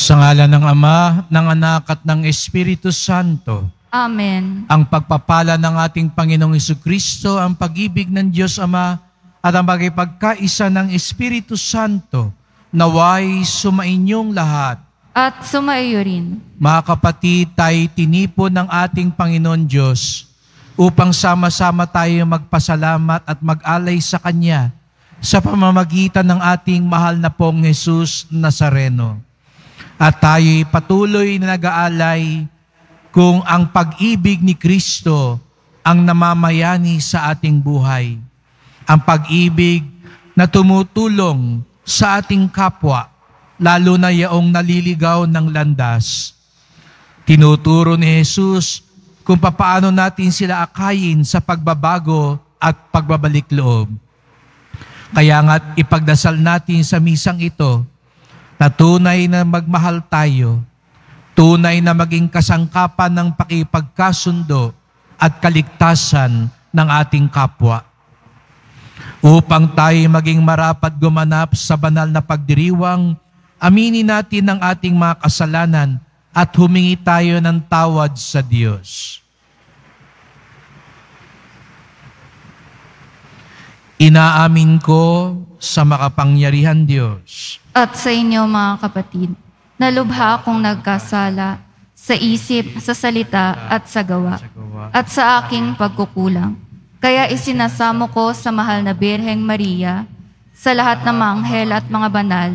Sa ngalan ng Ama, ng Anak at ng Espiritu Santo. Amen. Ang pagpapala ng ating Panginoong Jesucristo, ang pag-ibig ng Diyos Ama, at ang pagkikaisa ng Espiritu Santo, naway sumainyong lahat. At sumaiyo rin. Mga kapatid, tayo tinipon ng ating Panginoon Diyos upang sama-sama tayo magpasalamat at mag-alay sa Kanya sa pamamagitan ng ating mahal na pong Jesus Nazareno. At tayo'y patuloy na nag-aalay kung ang pag-ibig ni Kristo ang namamayani sa ating buhay. Ang pag-ibig na tumutulong sa ating kapwa, lalo na yaong naliligaw ng landas. Tinuturo ni Jesus kung papaano natin sila akayin sa pagbabago at pagbabalik loob. Kaya nga't ipagdasal natin sa misang ito na tunay na magmahal tayo, tunay na maging kasangkapan ng pakipagkasundo at kaligtasan ng ating kapwa. Upang tayo maging marapat gumanap sa banal na pagdiriwang, aminin natin ang ating mga kasalanan at humingi tayo ng tawad sa Diyos. Inaamin ko sa makapangyarihan Diyos at sa inyo mga kapatid, na lubha akong nagkasala sa isip, sa salita at sa gawa, at sa aking pagkukulang. Kaya isinasamo ko sa mahal na Birheng Maria, sa lahat ng mga anghel at mga banal,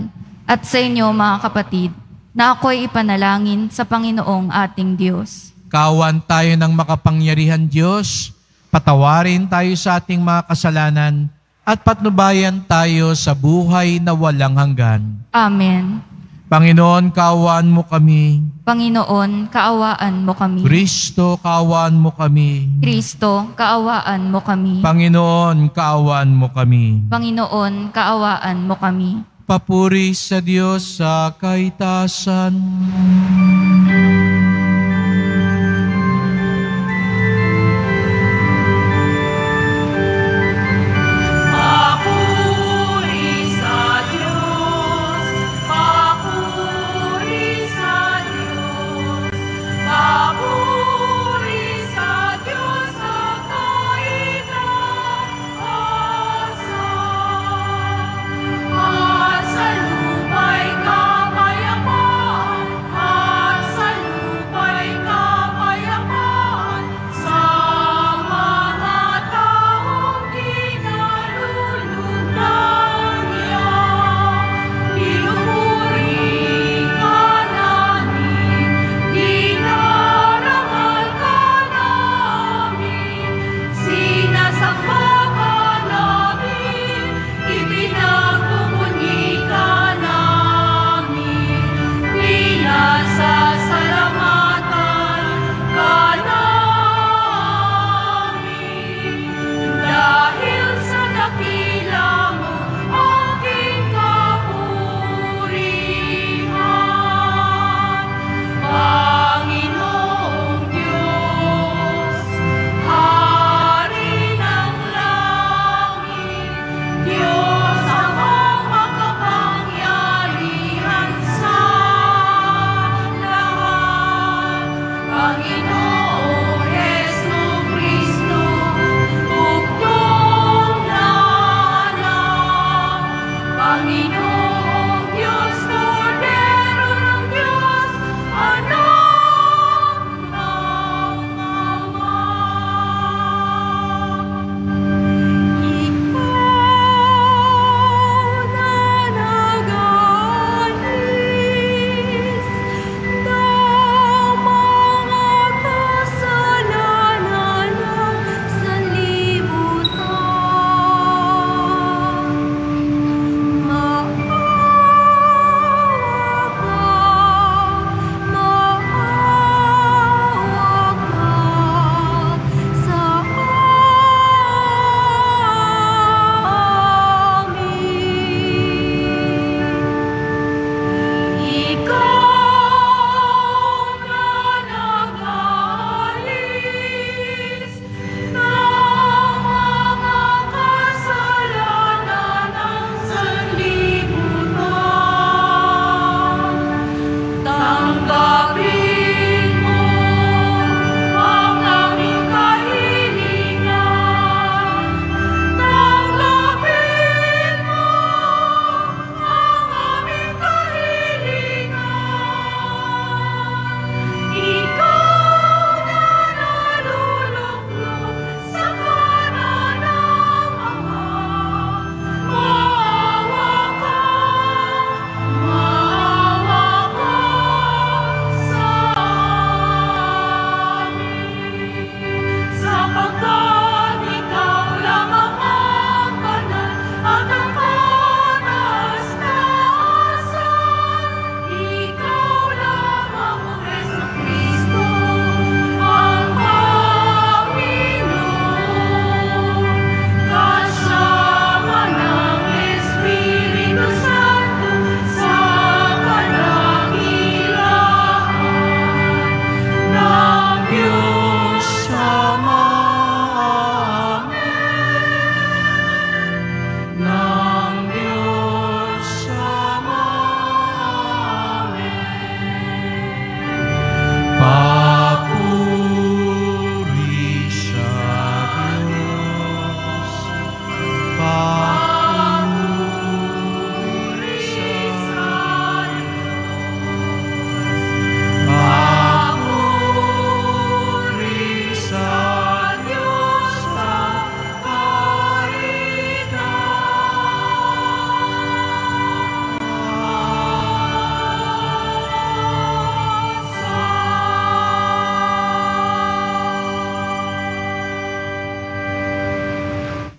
at sa inyo mga kapatid, na ako'y ipanalangin sa Panginoong ating Diyos. Kawan tayo ng makapangyarihan Diyos, patawarin tayo sa ating mga kasalanan, at patnubayan tayo sa buhay na walang hanggan. Amen. Panginoon, kaawaan mo kami. Panginoon, kaawaan mo kami. Kristo, kaawaan mo kami. Kristo, kaawaan mo kami. Panginoon, kaawaan mo kami. Panginoon, kaawaan mo kami. Papuri sa Diyos sa kaitasan. Sa lupa'y kapayapaan, at sa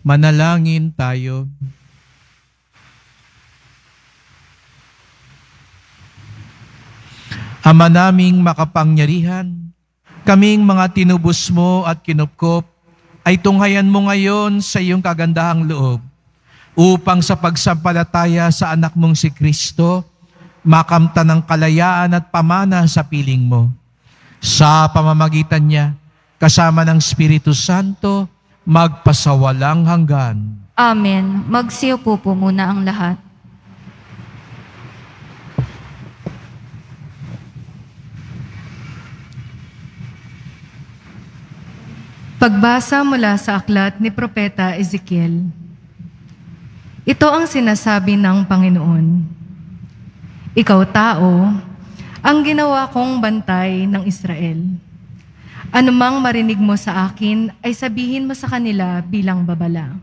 Manalangin tayo. Ama naming makapangyarihan, kaming mga tinubos mo at kinupkop, ay tunghayan mo ngayon sa iyong kagandahang loob, upang sa pagsampalataya sa anak mong si Kristo, makamtan ng kalayaan at pamana sa piling mo. Sa pamamagitan niya, kasama ng Espiritu Santo, magpasawalang hanggan. Amen. Magsiupo po muna ang lahat. Pagbasa mula sa aklat ni Propeta Ezekiel. Ito ang sinasabi ng Panginoon. Ikaw tao, ang ginawa kong bantay ng Israel. Anumang marinig mo sa akin ay sabihin mo sa kanila bilang babala.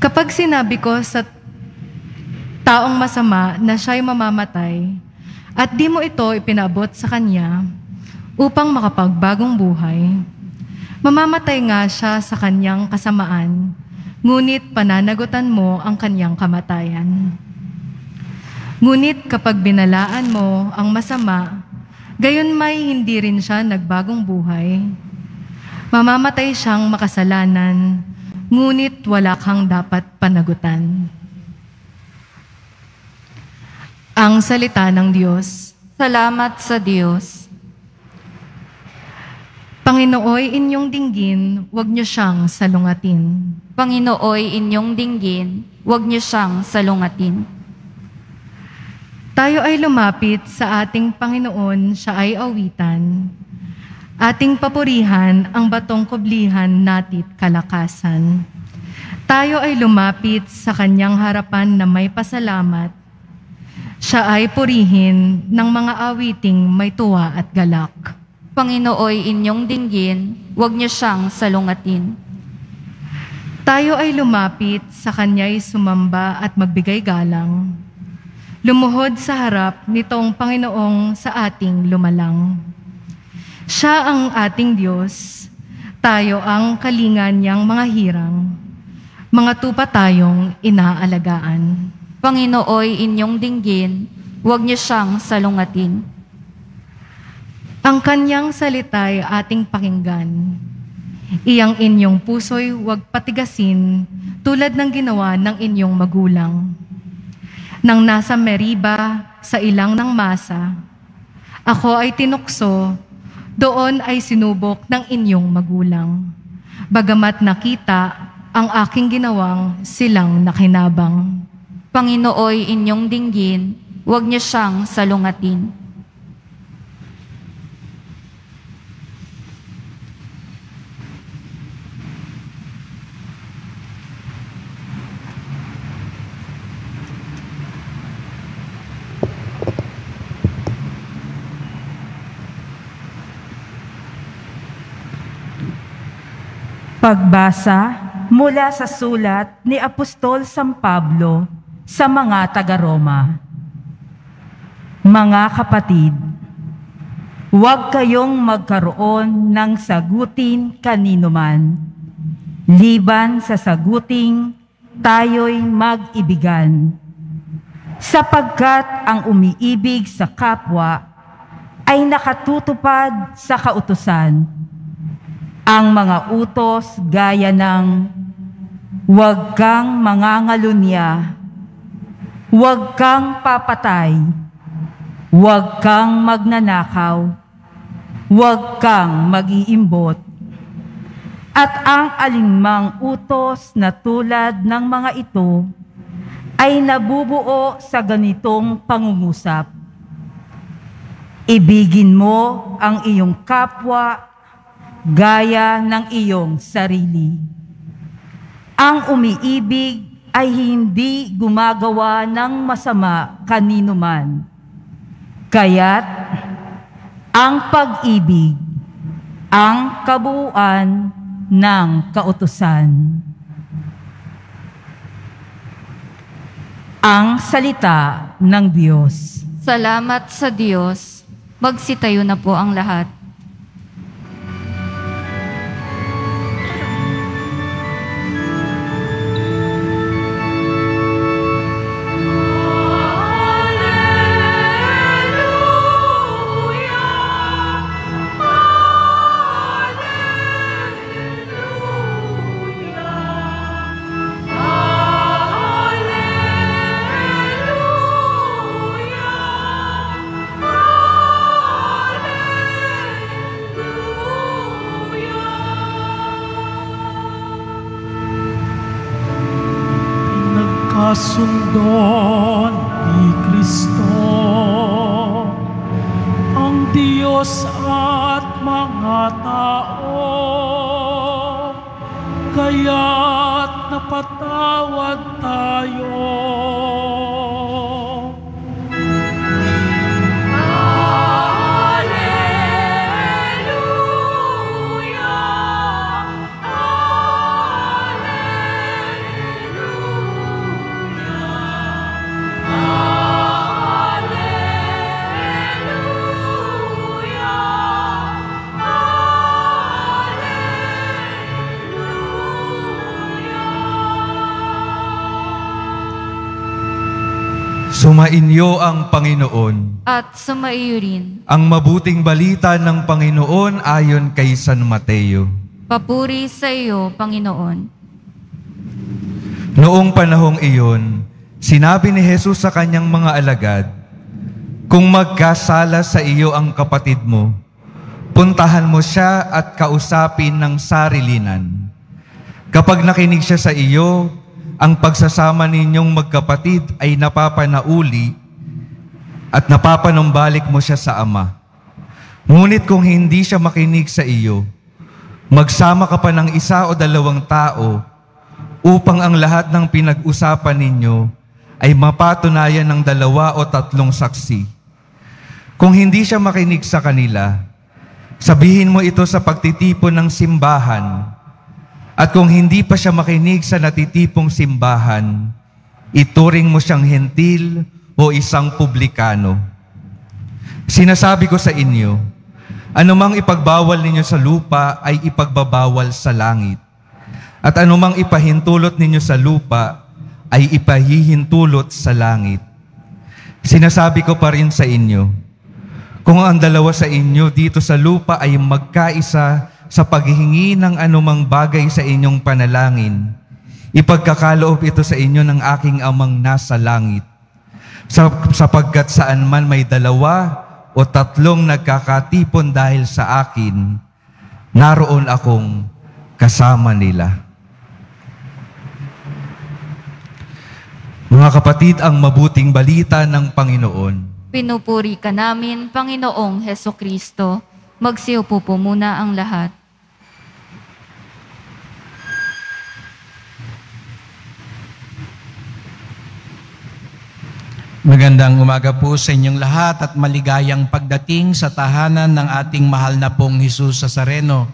Kapag sinabi ko sa taong masama na siya'y mamamatay at di mo ito ipinabot sa kanya upang makapagbagong buhay, mamamatay nga siya sa kanyang kasamaan, ngunit pananagutan mo ang kanyang kamatayan. Ngunit kapag binalaan mo ang masama, gayon may hindi rin siya nagbagong buhay. Mamamatay siyang makasalanan, ngunit wala kang dapat panagutan. Ang salita ng Diyos. Salamat sa Diyos. Panginooy inyong dinggin, huwag niyo siyang salungatin. Panginooy inyong dinggin, huwag niyo siyang salungatin. Tayo ay lumapit sa ating Panginoon, siya ay awitan. Ating papurihan ang batong kublihan natit kalakasan. Tayo ay lumapit sa kanyang harapan na may pasalamat. Siya ay purihin ng mga awiting may tuwa at galak. Panginooy inyong dinggin, huwag niyo siyang salungatin. Tayo ay lumapit sa kanya'y sumamba at magbigay galang. Lumuhod sa harap nitong Panginoong sa ating lumalang. Siya ang ating Diyos, tayo ang kalingan niyang mga hirang, mga tupa tayong inaalagaan. Panginooy inyong dinggin, huwag niyo siyang salungatin. Ang kanyang salita'y ating pakinggan. Iyang inyong puso'y huwag patigasin tulad ng ginawa ng inyong magulang. Nang nasa Meriba, sa ilang ng masa, ako ay tinukso, doon ay sinubok ng inyong magulang. Bagamat nakita ang aking ginawang silang nakinabang. Panginooy inyong dinggin, huwag niyo siyang salungatin. Pagbasa mula sa sulat ni Apostol San Pablo sa mga taga-Roma. Mga kapatid, huwag kayong magkaroon ng sagutin kaninuman, liban sa saguting tayo'y mag-ibigan. Sapagkat ang umiibig sa kapwa ay nakatutupad sa kautusan. Ang mga utos gaya ng huwag kang mangangalunya, huwag kang papatay, huwag kang magnanakaw, huwag kang mag-iimbot, at ang alinmang utos na tulad ng mga ito ay nabubuo sa ganitong pangungusap. Ibigin mo ang iyong kapwa gaya ng iyong sarili. Ang umiibig ay hindi gumagawa ng masama kaninuman. Kaya't ang pag-ibig, ang kabuuan ng kautusan. Ang salita ng Diyos. Salamat sa Diyos. Magsitayo na po ang lahat. Sinasundon ni Kristo ang Diyos at mga tao, kaya't napatawad tayo. Sumainyo ang Panginoon. At sumaiyo rin. Ang mabuting balita ng Panginoon ayon kay San Mateo. Papuri sa iyo, Panginoon. Noong panahong iyon, sinabi ni Jesus sa kanyang mga alagad, "Kung magkasala sa iyo ang kapatid mo, puntahan mo siya at kausapin ng sarilinan. Kapag nakinig siya sa iyo, ang pagsasama ninyong magkapatid ay napapanauli at napapanumbalik mo siya sa Ama. Ngunit kung hindi siya makinig sa iyo, magsama ka pa ng isa o dalawang tao upang ang lahat ng pinag-usapan ninyo ay mapatunayan ng 2 o 3 saksi. Kung hindi siya makinig sa kanila, sabihin mo ito sa pagtitipon ng simbahan. At kung hindi pa siya makinig sa natitipong simbahan, ituring mo siyang hentil o isang publikano. Sinasabi ko sa inyo, anumang ipagbawal ninyo sa lupa ay ipagbabawal sa langit. At anumang ipahintulot ninyo sa lupa ay ipahihintulot sa langit. Sinasabi ko pa rin sa inyo, kung ang 2 sa inyo dito sa lupa ay magkaisa sa paghihingi ng anumang bagay sa inyong panalangin, ipagkakaloob ito sa inyo ng aking Amang nasa langit. Sapagkat saan man may 2 o 3 nagkakatipon dahil sa akin, naroon akong kasama nila." Mga kapatid, ang mabuting balita ng Panginoon. Pinupuri ka namin, Panginoong Hesukristo. Magsiupo po muna ang lahat. Magandang umaga po sa inyong lahat at maligayang pagdating sa tahanan ng ating mahal na pong Jesus Nazareno.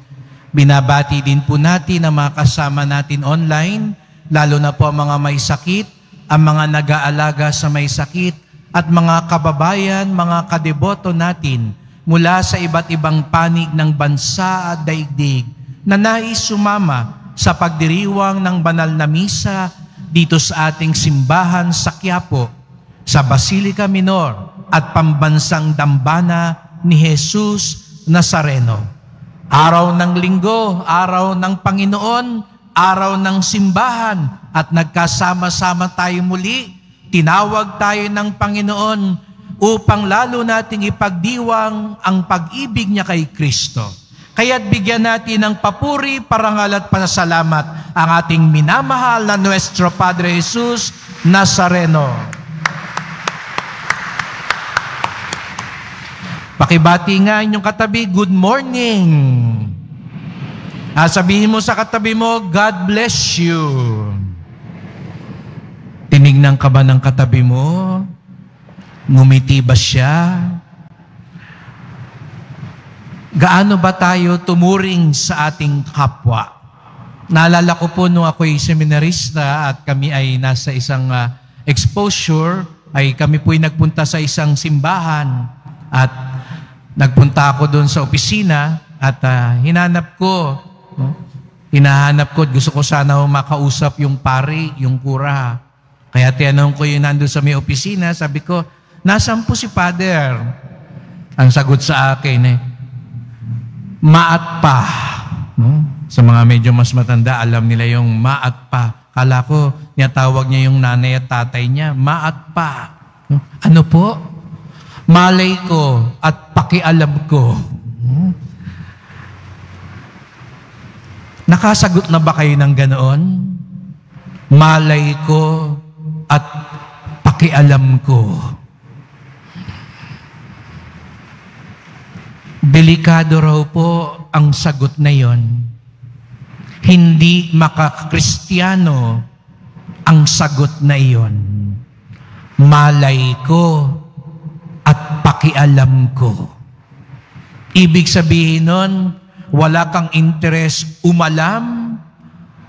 Binabati din po natin ang mga kasama natin online, lalo na po ang mga may sakit, ang mga nag-aalaga sa may sakit, at mga kababayan, mga kadeboto natin mula sa iba't ibang panig ng bansa at daigdig na nais sumama sa pagdiriwang ng banal na misa dito sa ating simbahan sa Quiapo, sa Basilica Minor at pambansang dambana ni Jesus Nazareno. Araw ng linggo, araw ng Panginoon, araw ng simbahan, at nagkasama-sama tayo muli. Tinawag tayo ng Panginoon upang lalo nating ipagdiwang ang pag-ibig niya kay Kristo. Kaya't bigyan natin ng papuri, parangal at pasasalamat ang ating minamahal na Nuestro Padre Jesus Nazareno. Pakibati nga inyong katabi, good morning. Sabihin mo sa katabi mo, God bless you. Tinignan ka ba ng katabi mo? Ngumiti ba siya? Gaano ba tayo tumuring sa ating kapwa? Naalala ko po nung ako'y seminarista at kami ay nasa isang exposure, ay kami po'y nagpunta sa isang simbahan at nagpunta ako doon sa opisina at hinahanap ko, gusto ko sana makausap yung pari, yung kura. Kaya tinanong ko yung nandun sa may opisina, sabi ko, nasaan po si Father? Ang sagot sa akin maat pa. Sa mga medyo mas matanda, alam nila yung maat pa. Kala ko, niyatawag niya yung nanay at tatay niya, maat pa. Ano po? Malay ko at pakialam ko. Nakasagot na ba kayo ng ganoon? Malay ko at pakialam ko. Delikado raw po ang sagot na yon. Hindi makakristyano ang sagot na iyon. Malay ko at pakialam ko. Ibig sabihin nun, wala kang interes umalam,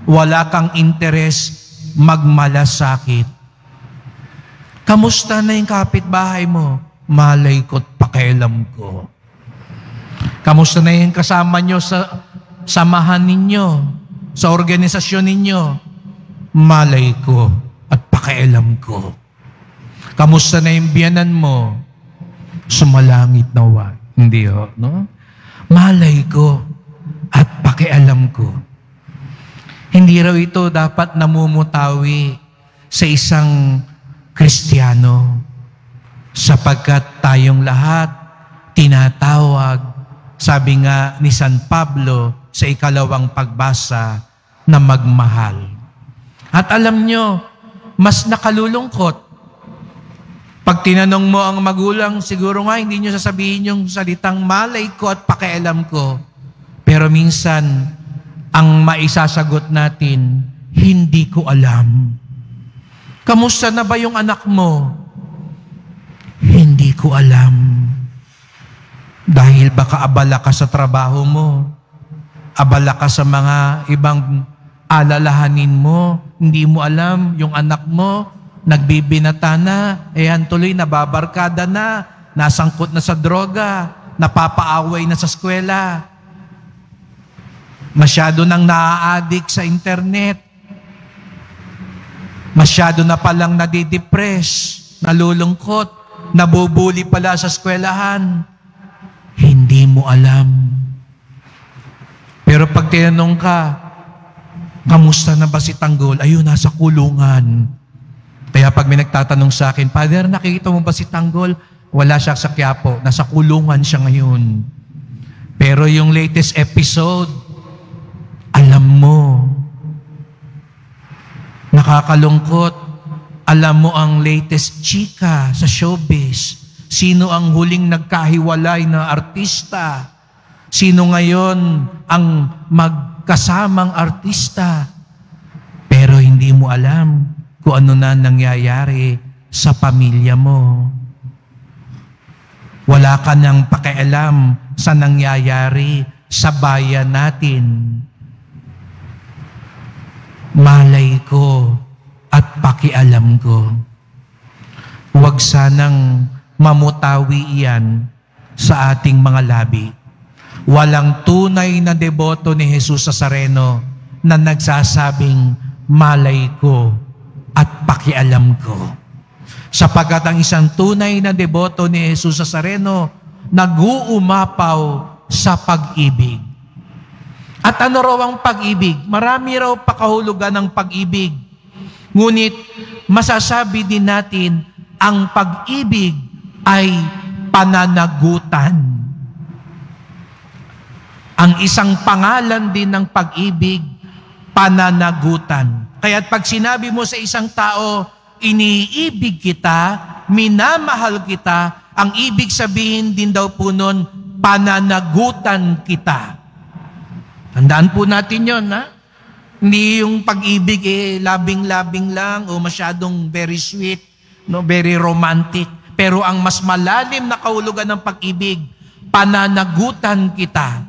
wala kang interes magmalasakit. Kamusta na yung kapitbahay mo? Malay ko at pakialam ko. Kamusta na yung kasama nyo sa samahan ninyo, sa organisasyon ninyo? Malay ko at pakialam ko. Kamusta na yung biyanan mo? Sumalangit nawa. Hindi ho, no? Malay ko at pakialam ko. Hindi raw ito dapat namumutawi sa isang Kristiyano, sapagkat tayong lahat tinatawag, sabi nga ni San Pablo sa ikalawang pagbasa, na magmahal. At alam nyo, mas nakalulungkot pag tinanong mo ang magulang, siguro nga hindi nyo sasabihin yung salitang malay ko at pakialam ko. Pero minsan, ang maisasagot natin, hindi ko alam. Kamusta na ba yung anak mo? Hindi ko alam. Dahil baka abala ka sa trabaho mo, abala ka sa mga ibang alalahanin mo, hindi mo alam yung anak mo, nagbibinata na, tuloy nababarkada na, nasangkot na sa droga, napapaaway na sa eskwela, masyado nang naa-addict sa internet, masyado na palang nadidepress, nalulungkot, nabubuli pala sa eskwelahan. Hindi mo alam. Pero pag tinanong ka, kamusta na ba si Tanggol? Ayun, nasa kulungan. Kaya pag may nagtatanong sa akin, Father, nakikita mo ba si Tanggol? Wala siya sa Quiapo. Nasa kulungan siya ngayon. Pero yung latest episode, alam mo. Nakakalungkot. Alam mo ang latest chika sa showbiz. Sino ang huling nagkahiwalay na artista? Sino ngayon ang magkasamang artista? Pero hindi mo alam kung ano na nangyayari sa pamilya mo. Wala ka nang pakialam sa nangyayari sa bayan natin. Malay ko at pakialam ko. Huwag sanang mamutawi iyan sa ating mga labi. Walang tunay na deboto ni Jesus Nazareno na nagsasabing, malay ko at pakialam ko. Sapagkat ang isang tunay na deboto ni Jesus Nazareno, nag-uumapaw sa pag-ibig. At ano raw ang pag-ibig? Marami raw pakahulugan ng pag-ibig. Ngunit masasabi din natin, ang pag-ibig ay pananagutan. Ang isang pangalan din ng pag-ibig, pananagutan. Kaya pag sinabi mo sa isang tao, iniibig kita, minamahal kita, ang ibig sabihin din daw po nun, pananagutan kita. Tandaan po natin yun, ha? Hindi yung pag-ibig labing-labing lang o masyadong very sweet, no, very romantic. Pero ang mas malalim na kahulugan ng pag-ibig, pananagutan kita.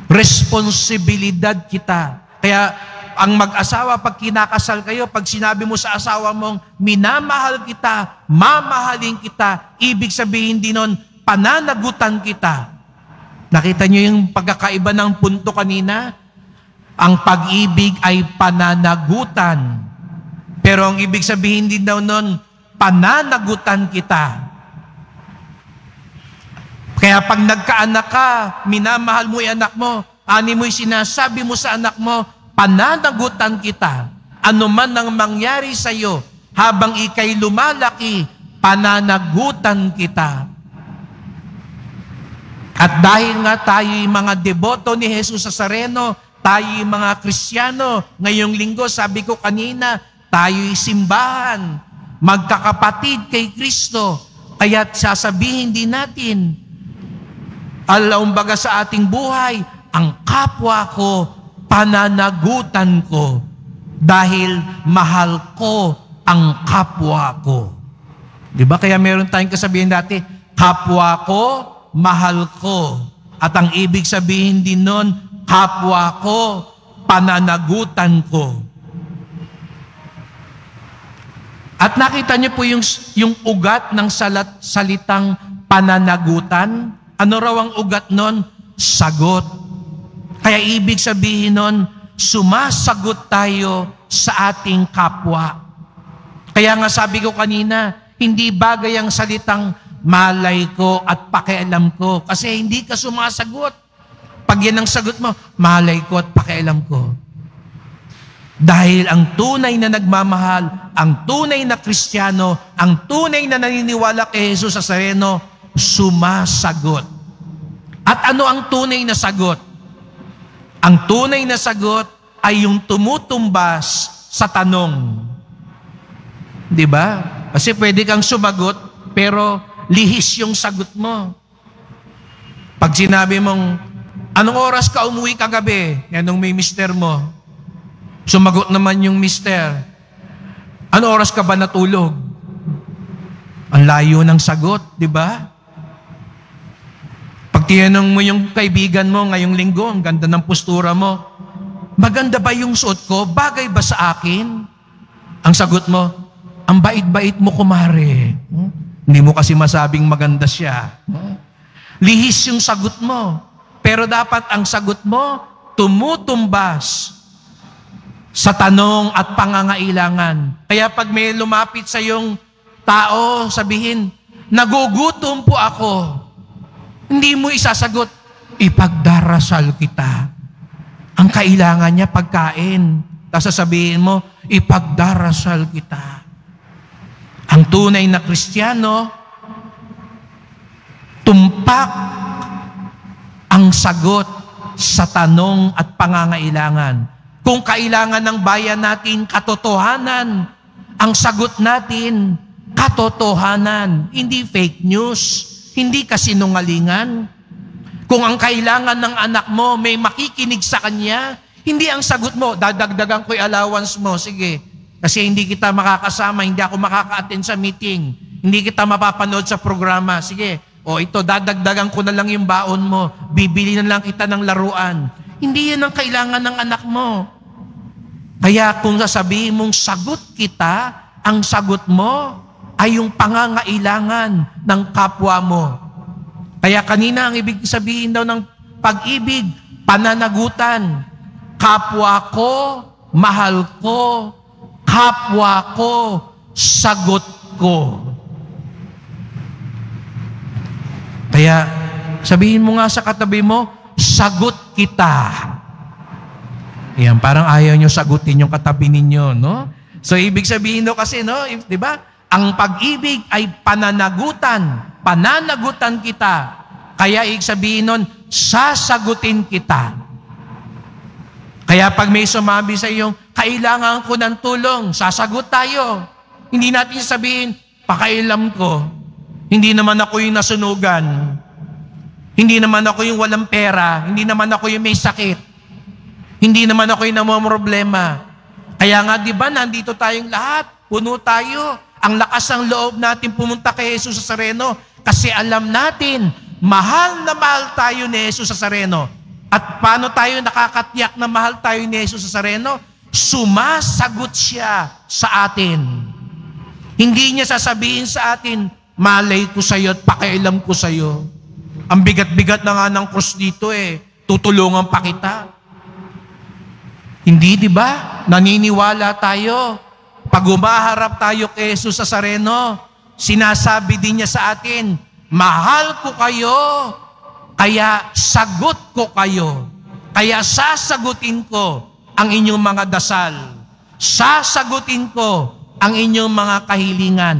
Responsibilidad kita. Kaya ang mag-asawa, pag kinakasal kayo, pag sinabi mo sa asawa mong, minamahal kita, mamahalin kita, ibig sabihin din nun, pananagutan kita. Nakita niyo yung pagkakaiba ng punto kanina? Ang pag-ibig ay pananagutan. Pero ang ibig sabihin din daw nun, pananagutan kita. Kaya pag nagkaanak ka, minamahal mo yung anak mo, ani mo'y sinasabi mo sa anak mo, pananagutan kita. Ano man ang mangyari sa iyo, habang ikay lumalaki, pananagutan kita. At dahil nga tayo'y mga deboto ni Jesus Nazareno, tayo'y mga Kristiyano, ngayong linggo, sabi ko kanina, tayo'y simbahan. magkakapatid kay Kristo. Kaya't sasabihin din natin, alaumbaga sa ating buhay, ang kapwa ko, pananagutan ko, dahil mahal ko ang kapwa ko. Di ba? Kaya meron tayong kasabihin dati, kapwa ko, mahal ko. At ang ibig sabihin din nun, kapwa ko, pananagutan ko. At nakita niyo po yung ugat ng salitang pananagutan. Ano raw ang ugat nun? Sagot. Kaya ibig sabihin nun, sumasagot tayo sa ating kapwa. Kaya nga sabi ko kanina, hindi bagay ang salitang malay ko at pakialam ko. Kasi hindi ka sumasagot. Pag yan ang sagot mo, malay ko at pakialam ko. Dahil ang tunay na nagmamahal, ang tunay na Kristiyano, ang tunay na naniniwala kay Jesus Nazareno, sumasagot. At ano ang tunay na sagot? Ang tunay na sagot ay yung tumutumbas sa tanong. Di ba? Kasi pwede kang sumagot, pero lihis yung sagot mo. Pag sinabi mong, anong oras ka umuwi kagabi? Yan nung may mister mo. Sumagot naman yung mister, ano oras ka ba natulog? Ang layo ng sagot, di ba? Pag tinanong mo yung kaibigan mo ngayong linggo, ang ganda ng postura mo, maganda ba yung suot ko? Bagay ba sa akin? Ang sagot mo, ang bait-bait mo, kumare. Hindi mo kasi masabing maganda siya. Lihis yung sagot mo. Pero dapat ang sagot mo, tumutumbas sa tanong at pangangailangan. Kaya pag may lumapit sa yung tao, sabihin, nagugutom po ako. Hindi mo isasagot, ipagdarasal kita. Ang kailangan niya, pagkain. Tapos sasabihin mo, ipagdarasal kita. Ang tunay na Kristiyano, tumpak ang sagot sa tanong at pangangailangan. Kung kailangan ng bayan natin katotohanan, ang sagot natin, katotohanan, hindi fake news, hindi kasinungalingan. Kung ang kailangan ng anak mo may makikinig sa kanya, hindi ang sagot mo, dadagdagan ko yung allowance mo, sige, kasi hindi kita makakasama, hindi ako makaka-attend sa meeting, hindi kita mapapanood sa programa, sige, o ito, dadagdagan ko na lang yung baon mo, bibili na lang kita ng laruan. Hindi yan ang kailangan ng anak mo. Kaya kung sasabihin mong sagot kita, ang sagot mo ay yung pangangailangan ng kapwa mo. Kaya kanina ang ibig sabihin daw ng pag-ibig, pananagutan. Kapwa ko, mahal ko, kapwa ko, sagot ko. Kaya sabihin mo nga sa katabi mo, sagot kita. Yan, parang ayaw nyo sagutin yung katabi ninyo, no? So, ibig sabihin no kasi, no? Di ba? Ang pag-ibig ay pananagutan. Pananagutan kita. Kaya, ibig sabihin nun, sasagutin kita. Kaya, pag may sumabi sa iyo, kailangan ko ng tulong, sasagot tayo. Hindi natin sabihin, pakailam ko. Hindi naman ako yung nasunugan. Hindi naman ako yung walang pera. Hindi naman ako yung may sakit. Hindi naman ako yung namumroblema. Kaya nga, di ba, nandito tayong lahat. Puno tayo. Ang lakas ng loob natin pumunta kay Jesus Nazareno kasi alam natin, mahal na mahal tayo ni Jesus Nazareno. At paano tayo nakakatiyak na mahal tayo ni Jesus Nazareno? Sumasagot siya sa atin. Hindi niya sasabihin sa atin, malay ko sa'yo at pakialam ko sa'yo. Ang bigat-bigat na nga ng krus dito tutulungan pa kita. Hindi, di ba? Naniniwala tayo. Pag umaharap tayo kay Jesus Nazareno, sinasabi din niya sa atin, mahal ko kayo, kaya sagot ko kayo. Kaya sasagutin ko ang inyong mga dasal. Sasagutin ko ang inyong mga kahilingan.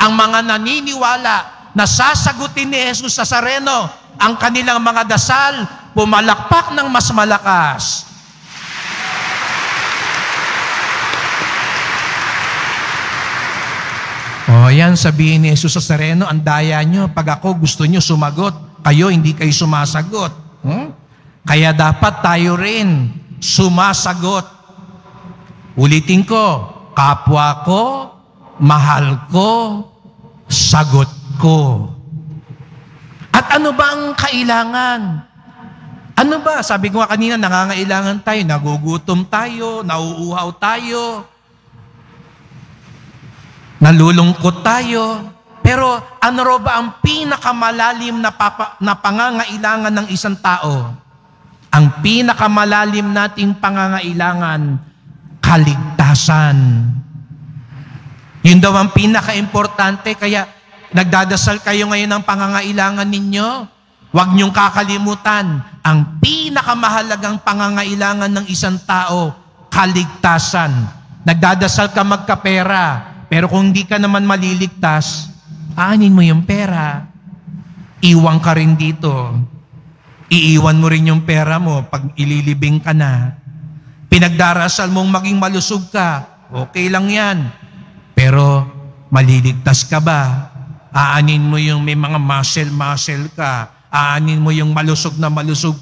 Ang mga naniniwala na sasagutin ni Jesus Nazareno ang kanilang mga dasal, pumalakpak ng mas malakas. ayan, sabihin ni Jesus sa Nazareno, ang daya nyo, pag ako gusto nyo sumagot, kayo hindi kayo sumasagot. Kaya dapat tayo rin sumasagot. Ulitin ko, kapwa ko, mahal ko, sagot ko. At ano ba ang kailangan? Ano ba? Sabi ko nga kanina, nangangailangan tayo, nagugutom tayo, nauuhaw tayo, nalulungkot tayo. Pero ano ro ba ang pinakamalalim na pangangailangan ng isang tao? Ang pinakamalalim nating pangangailangan, kaligtasan. Yun daw ang pinaka-importante. Kaya nagdadasal kayo ngayon ng pangangailangan ninyo. Huwag niyong kakalimutan, ang pinakamahalagang pangangailangan ng isang tao, kaligtasan. Nagdadasal ka magkapera, pero kung hindi ka naman maliligtas, aanin mo yung pera. Iwan ka rin dito. Iiwan mo rin yung pera mo pag ililibing ka na. Pinagdarasal mong maging malusog ka, okay lang yan. Pero maliligtas ka ba? Aanin mo yung may mga muscle ka. Aanin mo yung malusog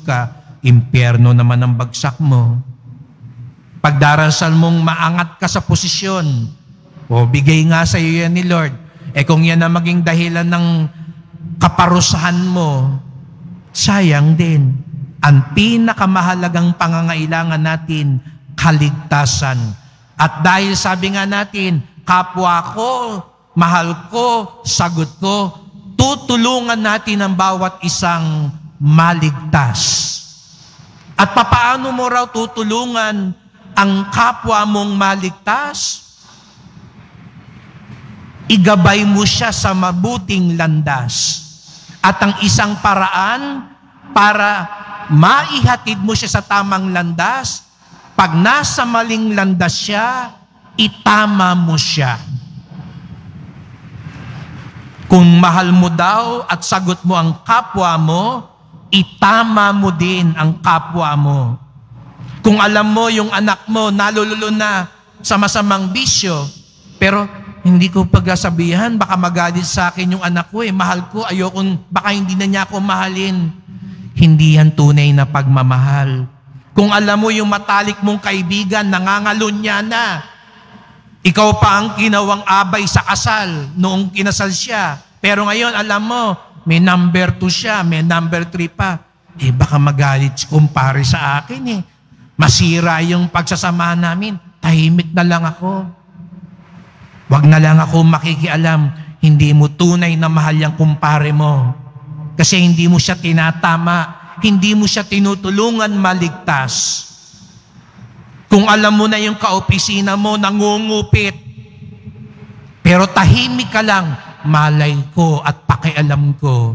ka. Impyerno naman ang bagsak mo. Pagdarasal mong maangat ka sa posisyon, bigay nga sa iyo yan ni Lord. Kung yan na maging dahilan ng kaparusahan mo, sayang din. Ang pinakamahalagang pangangailangan natin, kaligtasan. At dahil sabi nga natin, kapwa ko, mahal ko, sagot ko, tutulungan natin ang bawat isang maligtas. At papaano mo raw tutulungan ang kapwa mong maligtas? Igabay mo siya sa mabuting landas. At ang isang paraan para maihatid mo siya sa tamang landas, pag nasa maling landas siya, itama mo siya. Kung mahal mo daw at sagot mo ang kapwa mo, itama mo din ang kapwa mo. Kung alam mo yung anak mo nalululo na sa masamang bisyo, pero hindi ko pagsasabihan, baka magalit sa akin yung anak ko mahal ko, ayokong, baka hindi na niya ako mahalin. Hindi yan tunay na pagmamahal. Kung alam mo yung matalik mong kaibigan, nangangalon niya na, ikaw pa ang ginawang abay sa kasal noong kinasal siya. Pero ngayon, alam mo, may number 2 siya, may number 3 pa. Baka magalit kumpare sa akin Masira yung pagsasamahan namin. Tahimik na lang ako. Wag na lang ako makikialam. Hindi mo tunay na mahal yung kumpare mo. Kasi hindi mo siya tinatama. Hindi mo siya tinutulungan maligtas. Kung alam mo na yung kaopisina mo, nangungupit, pero tahimik ka lang, malay ko at pakialam ko,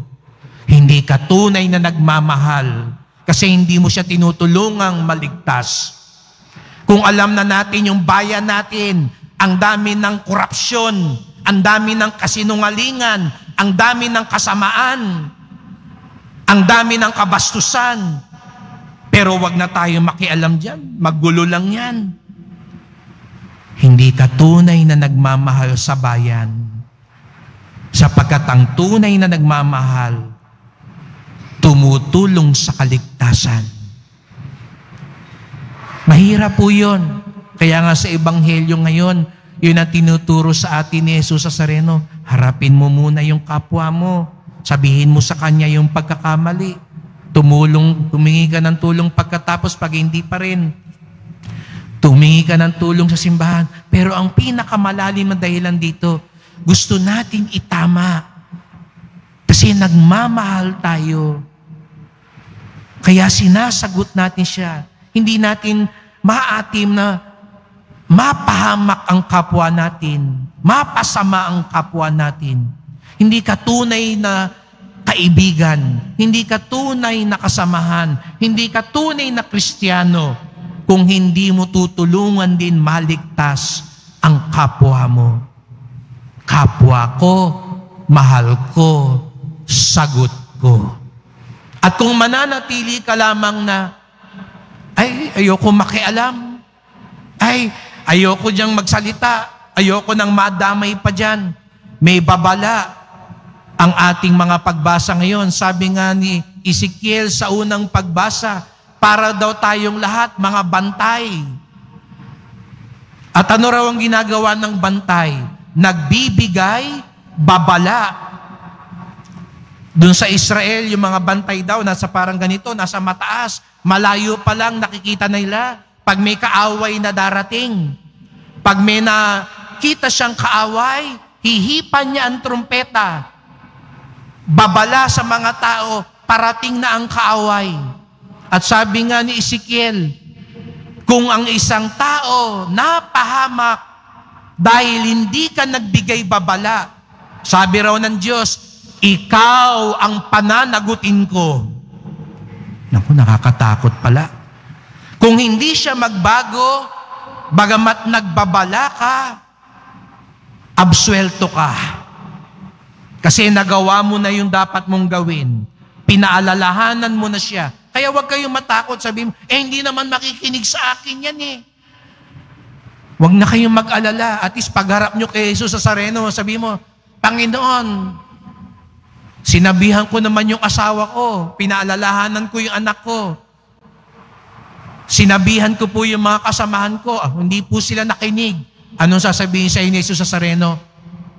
hindi ka tunay na nagmamahal kasi hindi mo siya tinutulungang maligtas. Kung alam na natin yung bayan natin, ang dami ng korupsyon, ang dami ng kasinungalingan, ang dami ng kasamaan, ang dami ng kabastusan, pero wag na tayo makialam dyan. Maggulo lang yan. Hindi ka tunay na nagmamahal sa bayan. Sapagkat ang tunay na nagmamahal, tumutulong sa kaligtasan. Mahirap po yun. Kaya nga sa Ebanghelyo ngayon, yun ang tinuturo sa atin ni Jesus sa Nazareno. Harapin mo muna yung kapwa mo. Sabihin mo sa kanya yung pagkakamali. Tumingi ka ng tulong pagkatapos pag hindi pa rin. Tumingi ka ng tulong sa simbahan. Pero ang pinakamalalim na dahilan dito, gusto natin itama. Kasi nagmamahal tayo. Kaya sinasagot natin siya. Hindi natin maatim na mapahamak ang kapwa natin. Mapasama ang kapwa natin. Hindi ka tunay na kaibigan, hindi ka tunay na kasamahan, hindi ka tunay na Kristiyano kung hindi mo tutulungan din maligtas ang kapwa mo. Kapwa ko, mahal ko, sagot ko. At kung mananatili ka lamang na, ayoko makialam, ayoko diyang magsalita, ayoko nang madamay pa dyan, may babala ang ating mga pagbasa ngayon. Sabi nga ni Ezekiel sa unang pagbasa, para daw tayong lahat mga bantay. At ano raw ang ginagawa ng bantay? Nagbibigay babala. Doon sa Israel, yung mga bantay daw, nasa parang ganito, nasa mataas. Malayo pa lang, nakikita nila. Pag may kaaway na darating, pag may nakita siyang kaaway, hihipan niya ang trumpeta. Babala sa mga tao, parating na ang kaaway. At sabi nga ni Ezekiel, kung ang isang tao napahamak dahil hindi ka nagbigay babala, sabi raw ng Diyos, ikaw ang pananagutin ko. Naku, nakakatakot pala. Kung hindi siya magbago, bagamat nagbabala ka, absuelto ka. Kasi nagawa mo na yung dapat mong gawin. Pinaalalahanan mo na siya. Kaya huwag kayong matakot. Sabi mo, hindi naman makikinig sa akin yan eh. Huwag na kayong mag-alala. At least pagharap nyo kay Jesus sa Nazareno, sabi mo, Panginoon, sinabihan ko naman yung asawa ko. Pinaalalahanan ko yung anak ko. Sinabihan ko po yung mga kasamahan ko. Hindi po sila nakinig. Anong sasabihin sa inyo, Jesus sa Nazareno?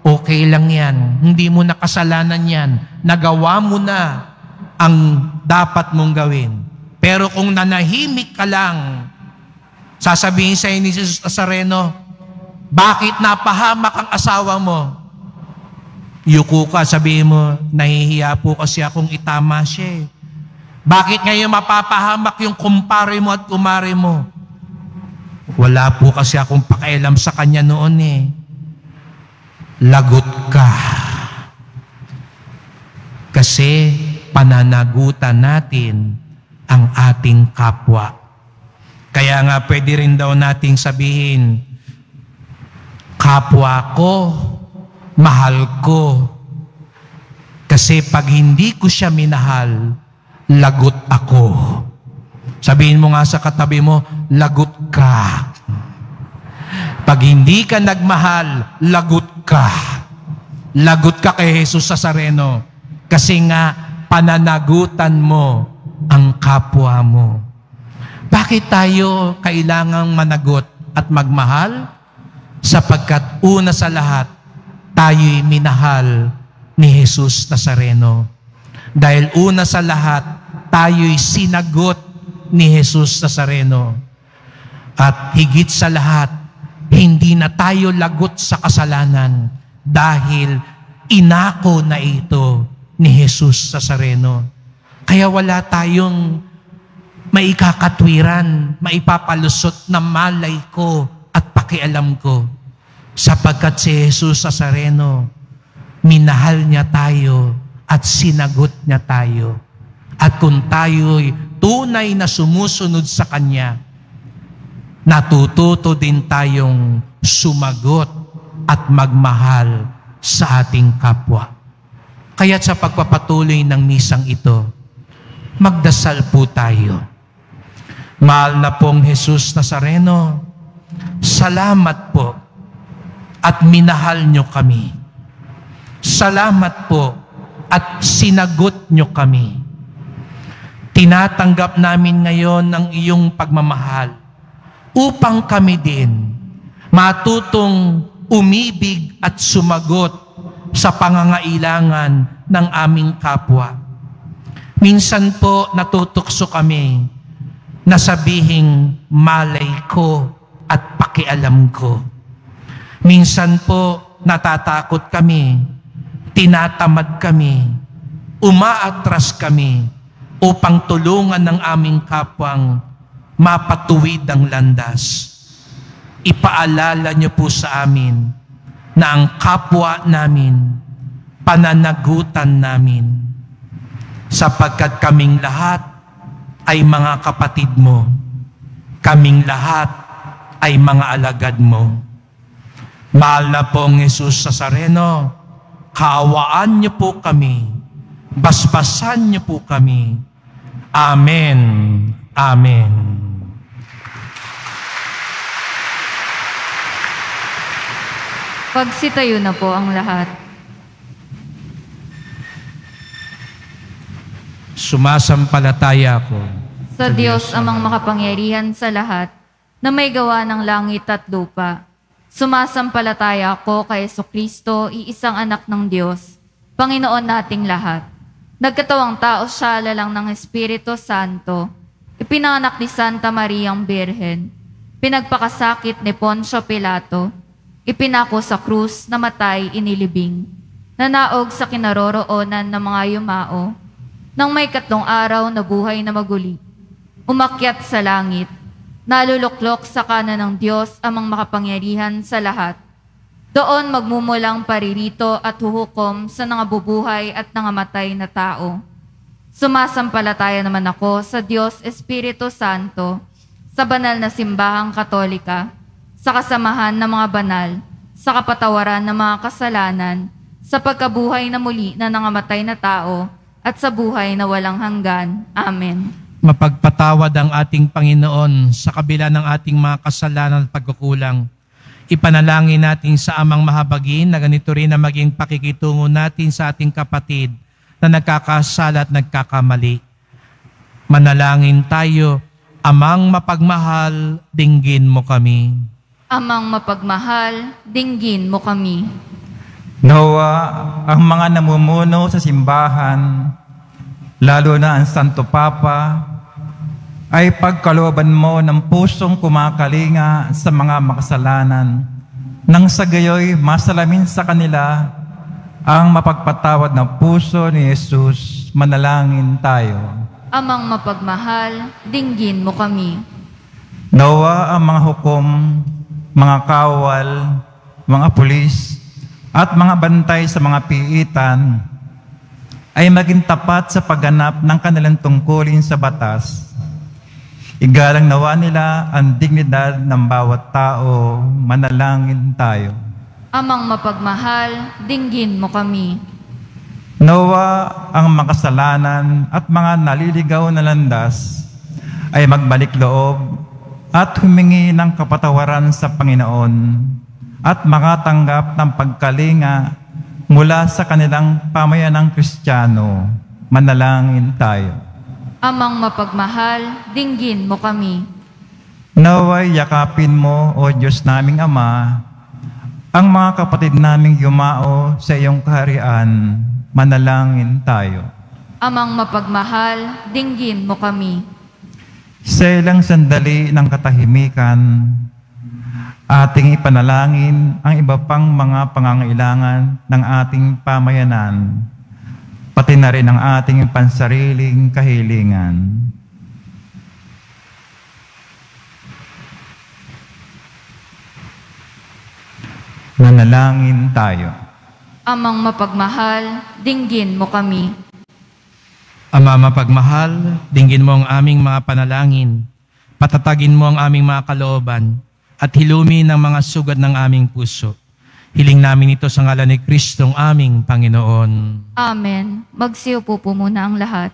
Okay lang yan. Hindi mo nakasalanan yan. Nagawa mo na ang dapat mong gawin. Pero kung nanahimik ka lang, sasabihin sa inyo ni Jesus Nazareno, bakit napahamak ang asawa mo? Yuko ka, sabihin mo, nahihiya po kasi akong itama siya. Bakit ngayon mapapahamak yung kumpare mo at kumare mo? Wala po kasi akong pakialam sa kanya noon eh. Lagot ka. Kasi pananagutan natin ang ating kapwa. Kaya nga pwede rin daw nating sabihin, kapwa ko, mahal ko. Kasi pag hindi ko siya minahal, lagot ako. Sabihin mo nga sa katabi mo, lagot ka. Pag hindi ka nagmahal, lagot ka. Lagot ka kay Jesus Nazareno. Kasi nga, pananagutan mo ang kapwa mo. Bakit tayo kailangang managot at magmahal? Sapagkat una sa lahat, tayo'y minahal ni Jesus Nazareno. Dahil una sa lahat, tayo'y sinagot ni Jesus Nazareno. At higit sa lahat, hindi na tayo lagot sa kasalanan dahil inako na ito ni Jesus Nazareno. Kaya wala tayong maikakatwiran, maipapalusot na malay ko at pakialam ko. Sapagkat si Jesus Nazareno, minahal niya tayo at sinagot niya tayo. At kung tayo'y tunay na sumusunod sa Kanya, natututo din tayong sumagot at magmahal sa ating kapwa. Kaya't sa pagpapatuloy ng misang ito, magdasal po tayo. Mahal na pong Jesus Nazareno, salamat po at minahal nyo kami. Salamat po at sinagot nyo kami. Tinatanggap namin ngayon ang iyong pagmamahal upang kami din matutong umibig at sumagot sa pangangailangan ng aming kapwa. Minsan po natutukso kami na sabihing malay ko at pakialam ko. Minsan po natatakot kami, tinatamad kami, umaatras kami upang tulungan ng aming kapwang mapatuwid ang landas. Ipaalala niyo po sa amin na ang kapwa namin, pananagutan namin, sapagkat kaming lahat ay mga kapatid mo, kaming lahat ay mga alagad mo. Mahal na pong Jesus Nazareno, kaawaan niyo po kami, basbasan niyo po kami. Amen. Amen. Pagsitayo na po ang lahat. Sumasampalataya ako sa Diyos amang makapangyarihan sa lahat, na may gawa ng langit at lupa. Sumasampalataya ako kay Jesucristo, iisang anak ng Diyos, Panginoon nating lahat. Nagkatawang tao siya lalang ng Espiritu Santo, ipinanganak ni Santa Mariang Birhen, pinagpakasakit ni Poncio Pilato, ipinako sa krus, namatay, inilibing, nanaog sa kinaroroonan ng mga yumao, nang may 3 araw na buhay na maguli, umakyat sa langit, naluluklok sa kanan ng Diyos amang makapangyarihan sa lahat. Doon magmumulang paririto at huhukom sa nangabubuhay at nangamatay na tao. Sumasampalataya naman ako sa Diyos Espiritu Santo, sa banal na simbahang katolika, sa kasamahan ng mga banal, sa kapatawaran ng mga kasalanan, sa pagkabuhay na muli na nangamatay na tao, at sa buhay na walang hanggan. Amen. Mapagpatawad ang ating Panginoon sa kabila ng ating mga kasalanan at pagkukulang. Ipanalangin natin sa Amang Mahabagin na ganito rin na maging pakikitungo natin sa ating kapatid na nagkakasala at nagkakamali. Manalangin tayo. Amang mapagmahal, dinggin mo kami. Amang mapagmahal, dinggin mo kami. Nawa ang mga namumuno sa simbahan, lalo na ang Santo Papa, ay pagkalooban mo ng pusong kumakalinga sa mga makasalanan, nang sa gayoy masalamin sa kanila ang mapagpatawad na puso ni Jesus. Manalangin tayo. Amang mapagmahal, dinggin mo kami. Nawa ang mga hukom, mga kawal, mga pulis, at mga bantay sa mga piitan ay maging tapat sa pagganap ng kanilang tungkulin sa batas. Igalang nawa nila ang dignidad ng bawat tao. Manalangin tayo. Amang mapagmahal, dinggin mo kami. Nawa ang makasalanan at mga naliligaw na landas ay magbalik loob at humingi ng kapatawaran sa Panginoon at makatanggap ng pagkalinga mula sa kanilang pamayanang Kristiyano. Manalangin tayo. Amang mapagmahal, dinggin mo kami. Naway yakapin mo, O Diyos naming Ama, ang mga kapatid naming yumao sa iyong kaharian. Manalangin tayo. Amang mapagmahal, dinggin mo kami. Sa ilang sandali ng katahimikan, ating ipanalangin ang iba pang mga pangangailangan ng ating pamayanan, pati na rin ang ating pansariling kahilingan. Manalangin tayo. Amang mapagmahal, dinggin mo kami. Ama mapagmahal, dinggin mo ang aming mga panalangin, patatagin mo ang aming mga kalooban, at hilumin ang mga sugat ng aming puso. Hiling namin ito sa ngalan ni Kristong aming Panginoon. Amen. Magsiupo po muna ang lahat.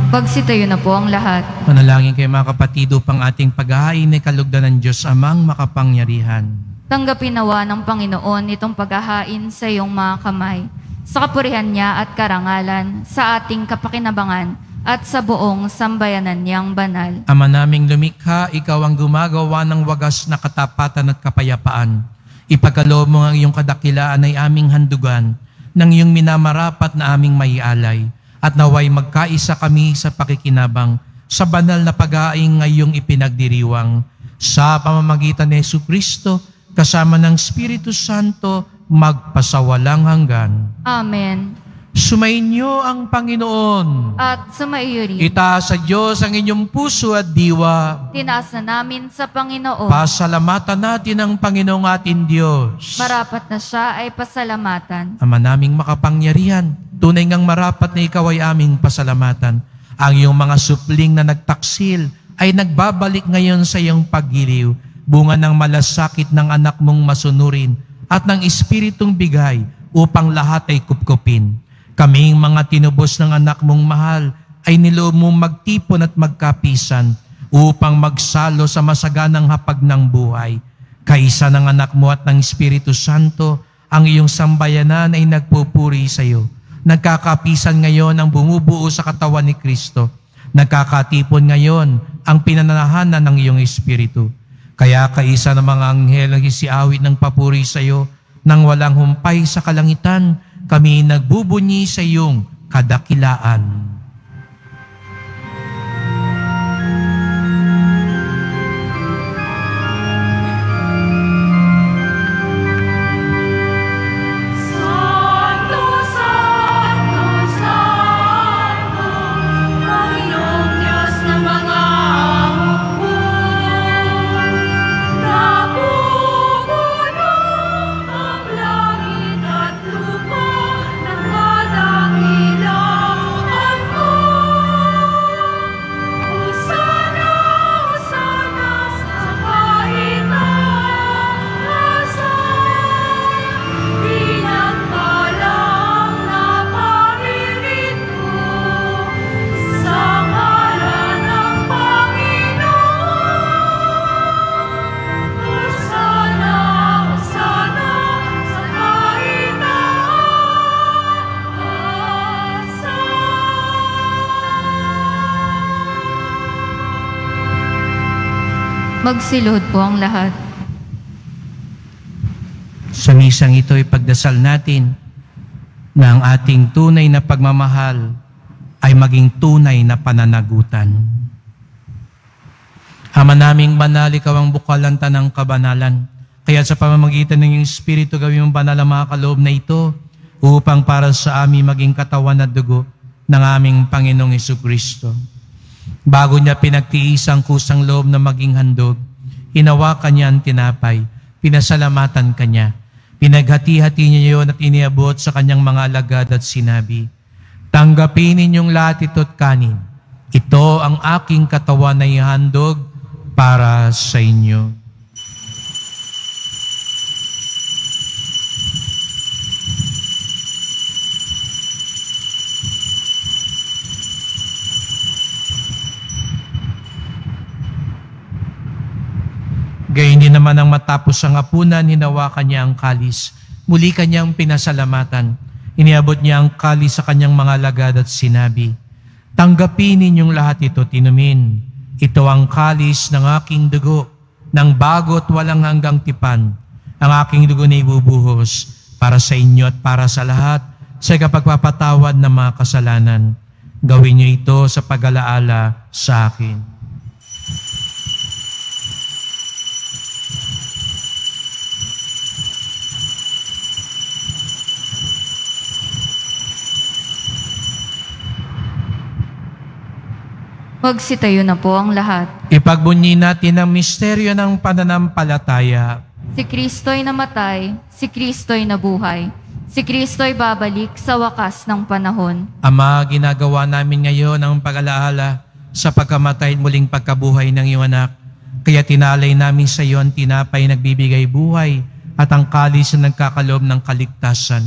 Magsitayo na po ang lahat. Manalangin kayo mga kapatid upang ating paghahain ay kalugdan ng Diyos Amang makapangyarihan. Tanggapin nawa ng Panginoon itong paghahain sa iyong mga kamay, sa kapurihan niya at karangalan, sa ating kapakinabangan at sa buong sambayanan niyang banal. Ama naming lumikha, ikaw ang gumagawa ng wagas na katapatan at kapayapaan. Ipagkaloob mo ang iyong kadakilaan ay aming handugan ng iyong minamarapat na aming maialay. At naway magkaisa kami sa pakikinabang sa banal na pag-aing ngayong ipinagdiriwang. Sa pamamagitan ni Jesucristo, kasama ng Espiritu Santo, magpasawalang hanggan. Amen. Sumainyo ang Panginoon. At sumaiyo rin. Itaas sa Diyos ang inyong puso at diwa. Tinaas na namin sa Panginoon. Pasalamatan natin ang Panginoong ating Diyos. Marapat na siya ay pasalamatan. Ama naming makapangyarihan, tunay ngang marapat na ikaw ay aming pasalamatan. Ang iyong mga supling na nagtaksil ay nagbabalik ngayon sa iyong paggiliw, bunga ng malasakit ng anak mong masunurin at ng Espiritong bigay upang lahat ay kupkupin. Kaming mga tinubos ng anak mong mahal ay niloob mong magtipon at magkapisan upang magsalo sa masaganang hapag ng buhay. Kaisa ng anak mo at ng Espiritu Santo, ang iyong sambayanan ay nagpupuri sa iyo. Nagkakapisan ngayon ang bumubuo sa katawan ni Kristo. Nagkakatipon ngayon ang pinananahanan ng iyong Espiritu. Kaya kaisa ng mga anghel ang isiawit ng papuri sa iyo, nang walang humpay sa kalangitan, kami nagbubunyi sa iyong kadakilaan. Magsilod po ang lahat. Sa misang ito ay pagdasal natin na ang ating tunay na pagmamahal ay maging tunay na pananagutan. Ama naming banal, ikaw ang bukalanta ng kabanalan. Kaya sa pamamagitan ng iyong Espiritu, gawin mong banal ang mga kaloob na ito upang para sa amin maging katawan at dugo ng aming Panginoong Jesucristo. Bago niya pinagtiis ang kusang loob na maging handog, hinawakan niya ang tinapay, pinasalamatan kanya. Pinaghati-hati niya yun at iniabot sa kanyang mga alagad at sinabi, "Tanggapin ninyong lahat ito't kanin. Ito ang aking katawan na ihandog para sa inyo." Gayun din naman ang matapos ang hapunan, hinawakan niya ang kalis. Muli kanyang pinasalamatan. Iniabot niya ang kalis sa kanyang mga alagad at sinabi, "Tanggapin ninyong lahat ito, tinumin. Ito ang kalis ng aking dugo, ng bago at walang hanggang tipan. Ang aking dugo na ibubuhos para sa inyo at para sa lahat sa kapagpapatawad ng mga kasalanan. Gawin niyo ito sa pag-alaala sa akin." Magsitayo na po ang lahat. Ipagbunyi natin ang misteryo ng pananampalataya. Si Kristo'y namatay, si Kristo'y nabuhay, si Kristo'y babalik sa wakas ng panahon. Ama, ginagawa namin ngayon ang pag-alaala sa pagkamatay at muling pagkabuhay ng iyong anak. Kaya tinalay namin sa iyo ang tinapay nagbibigay buhay at ang kalis na nagkakaloob ng kaligtasan.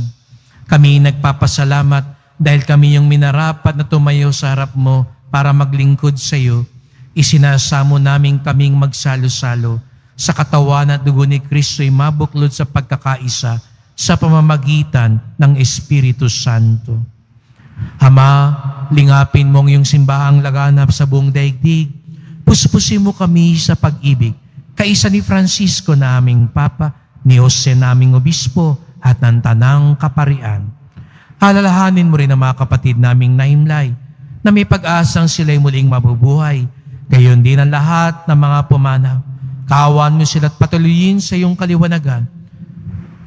Kami nagpapasalamat dahil kami yung minarapat na tumayo sa harap mo para maglingkod sa iyo, isinasamo namin kaming magsalo-salo sa katawan at dugo ni Kristo'y mabuklod sa pagkakaisa sa pamamagitan ng Espiritu Santo. Ama, lingapin mong iyong simbahang laganap sa buong daigdig. Puspusin mo kami sa pag-ibig, kaisa ni Francisco na aming Papa, ni Jose na aming Obispo, at ng Tanang Kaparian. Alalahanin mo rin ang mga kapatid naming naimlay, na may pag-asang sila'y muling mabubuhay. Gayon din ang lahat ng mga pumanaw. Kawan mo sila't patuloyin sa iyong kaliwanagan.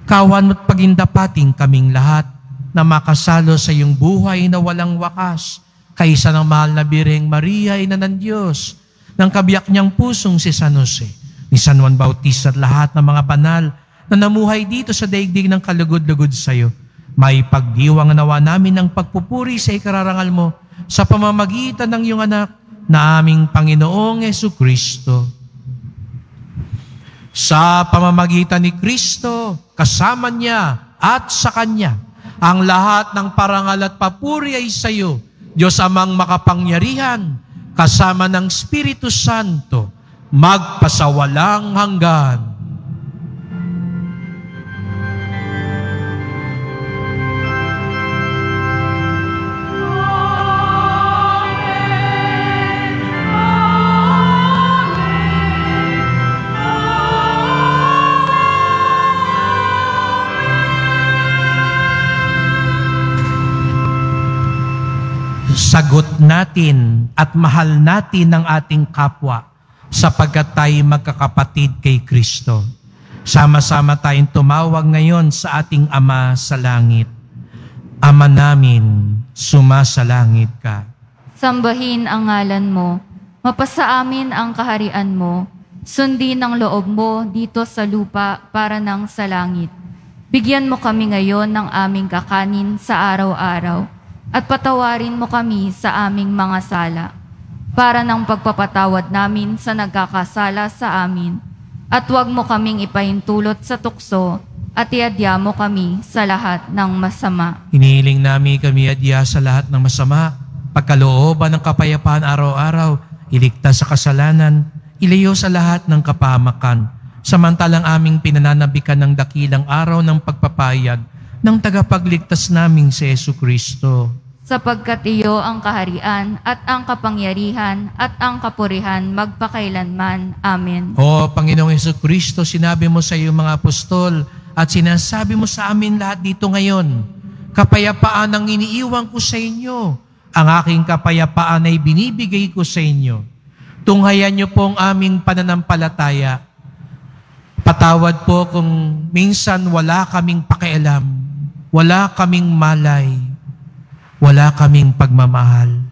Kawan mo't pagindapating kaming lahat na makasalo sa iyong buhay na walang wakas, kaisa ng mahal na Birheng Maria, Ina ng Diyos, ng kabiyak niyang pusong si San Jose, ni San Juan Bautista at lahat ng mga banal na namuhay dito sa daigdig ng kalugod-lugod sa iyo. May pagdiwang nawa namin ng pagpupuri sa ikararangal mo sa pamamagitan ng iyong anak na aming Panginoong Jesucristo. Sa pamamagitan ni Kristo, kasama niya at sa Kanya, ang lahat ng parangal at papuri ay sa iyo, Diyos Amang makapangyarihan, kasama ng Espiritu Santo, magpasawalang hanggan. Sagot natin at mahal natin ang ating kapwa sapagkat tayo magkakapatid kay Kristo. Sama-sama tayong tumawag ngayon sa ating Ama sa langit. Ama namin, sumasalangit ka. Sambahin ang ngalan mo, mapasa amin ang kaharian mo, sundin ang loob mo dito sa lupa para nang sa langit. Bigyan mo kami ngayon ng aming kakanin sa araw-araw, at patawarin mo kami sa aming mga sala, para ng pagpapatawad namin sa nagkakasala sa amin. At huwag mo kaming ipahintulot sa tukso, at iadya mo kami sa lahat ng masama. Inihiling namin kami adya sa lahat ng masama, pagkalooban ng kapayapaan araw-araw, iligtas sa kasalanan, ilayo sa lahat ng kapahamakan, samantalang aming pinananabikan ng dakilang araw ng pagpapayag ng tagapagligtas naming si Jesucristo. Sapagkat iyo ang kaharian at ang kapangyarihan at ang kapurihan magpakailanman. Amen. O Panginoong Jesucristo, sinabi mo sa iyong mga apostol at sinasabi mo sa amin lahat dito ngayon, kapayapaan ang iniiwan ko sa inyo. Ang aking kapayapaan ay binibigay ko sa inyo. Tunghayan niyo po ang aming pananampalataya. Patawad po kung minsan wala kaming pakialam, wala kaming malay, wala kaming pagmamahal.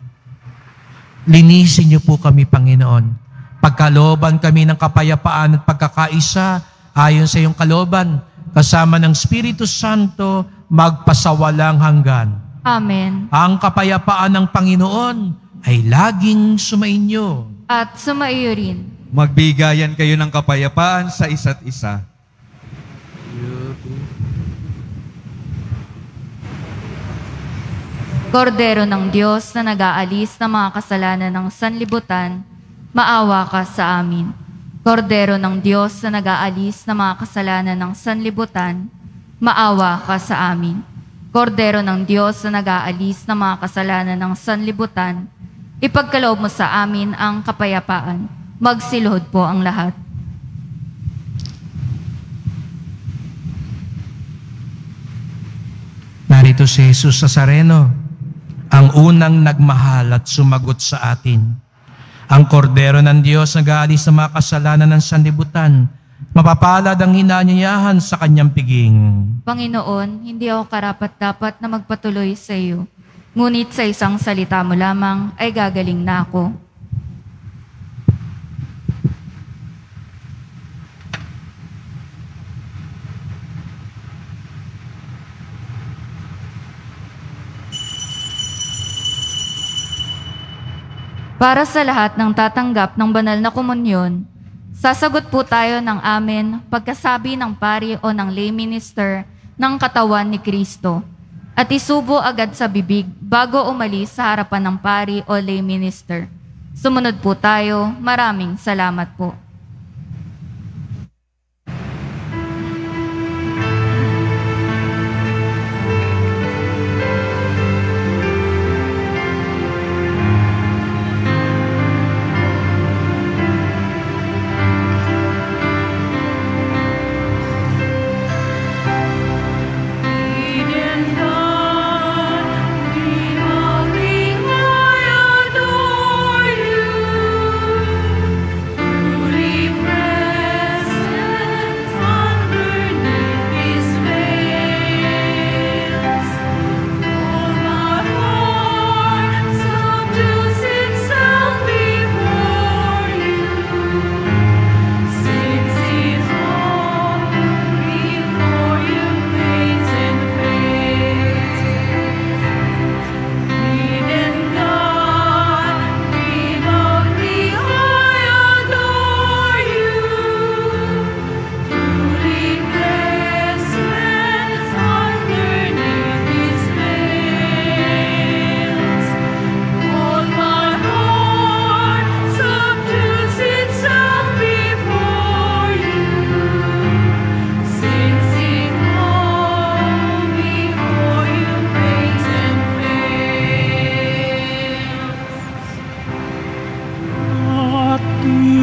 Linisin niyo po kami, Panginoon. Pagkalooban kami ng kapayapaan at pagkakaisa ayon sa iyong kalooban, kasama ng Espiritu Santo, magpasawalang hanggan. Amen. Ang kapayapaan ng Panginoon ay laging sumainyo. At sumaiyo rin. Magbigayan kayo ng kapayapaan sa isa't isa. Kordero ng Diyos na nag-aalis ng mga kasalanan ng sanlibutan, maawa ka sa amin. Kordero ng Diyos na nag-aalis ng mga kasalanan ng sanlibutan, maawa ka sa amin. Kordero ng Diyos na nag-aalis ng mga kasalanan ng sanlibutan, ipagkaloob mo sa amin ang kapayapaan. Magsiluhod po ang lahat. Narito si Jesus Nazareno, ang unang nagmahal at sumagot sa atin. Ang kordero ng Diyos nag-aalis ng mga kasalanan ng sanlibutan, mapapalad ang hinanyayahan sa kanyang piging. Panginoon, hindi ako karapat-dapat na magpatuloy sa iyo. Ngunit sa isang salita mo lamang ay gagaling na ako. Para sa lahat ng tatanggap ng banal na komunyon, sasagot po tayo ng amen pagkasabi ng pari o ng lay minister ng katawan ni Kristo. at isubo agad sa bibig bago umalis sa harapan ng pari o lay minister. Sumunod po tayo. Maraming salamat po.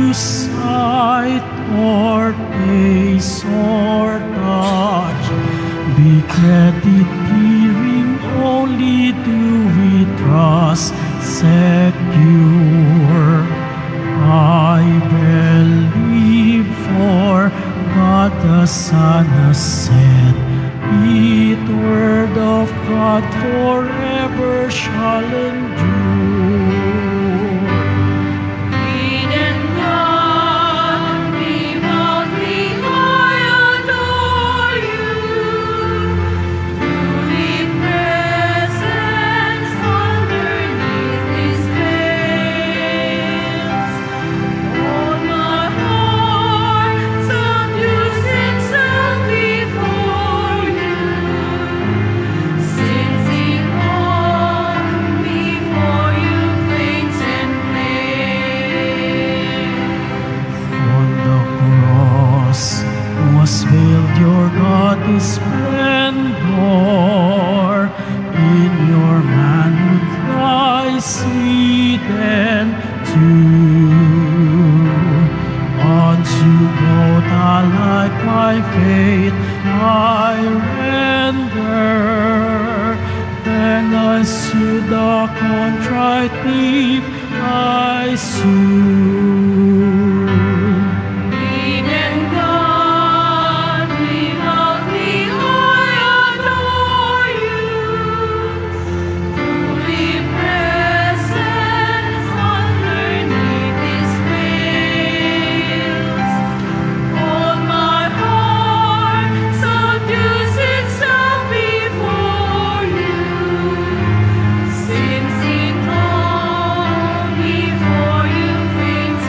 Sight or taste or touch, begetted hearing only do we trust secure. I believe, for God the Son has said, it word of God forever shall endure. Splendor in your manhood lies sweet and true. Unto both alike my faith I render, and unto the contrite thief I sue. Before you, faints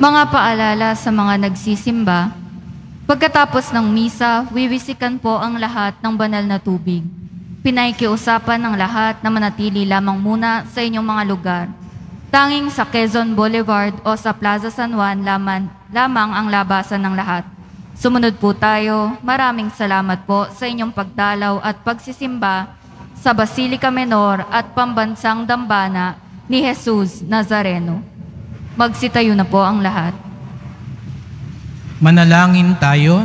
Mga paalala sa mga nagsisimba. Pagkatapos ng misa, wiwisikan po ang lahat ng banal na tubig. Pinaikiusapan ng lahat na manatili lamang muna sa inyong mga lugar. Tanging sa Quezon Boulevard o sa Plaza San Juan lamang ang labasan ng lahat. Sumunod po tayo. Maraming salamat po sa inyong pagdalaw at pagsisimba sa Basilica Menor at Pambansang Dambana ni Jesus Nazareno. Magsitayo na po ang lahat. Manalangin tayo.